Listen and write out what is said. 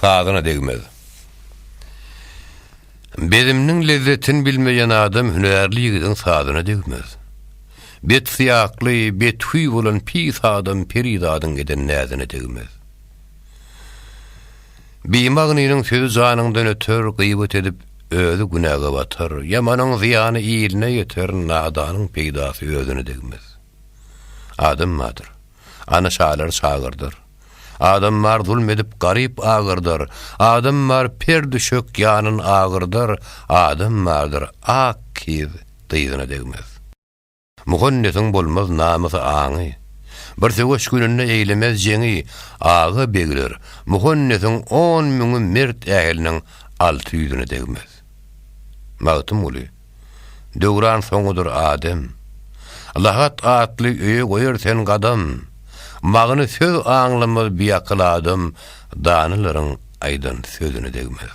sadyna degmez. Bedimniň lezzetini bilmeýän adam hünärligiň sadyna degmez. Bet syýakly, bet huy bolan pis adam peridadyň geden näzine degmez. Biýmagnyň sözü janyňdan öter gıybet edip özü günaha batar. Ýamanyň ziýany iýline ýeter, nadanyň peýdasy özüne degmez. Adam madyr. Ana şalar şagyrdyr. Adam mar zulm edip garyp agyrdyr. Adam mar per düşök ýanyn agyrdyr. Adam mardyr akiz dyýyna degmez. Muhannetiň bolmaz namysy aňy. Bir söwüş gününde eýlemez jeňi agy begler. Muhannetiň 10 000 mert ähliniň 600-üne degmez. Mawtum uly. Döwran soňudur Adem. Allahat atly öýe goýar sen gadam. Magyny söz aňlamaz biýakly adam, danylaryň aýdan sözüne degmez.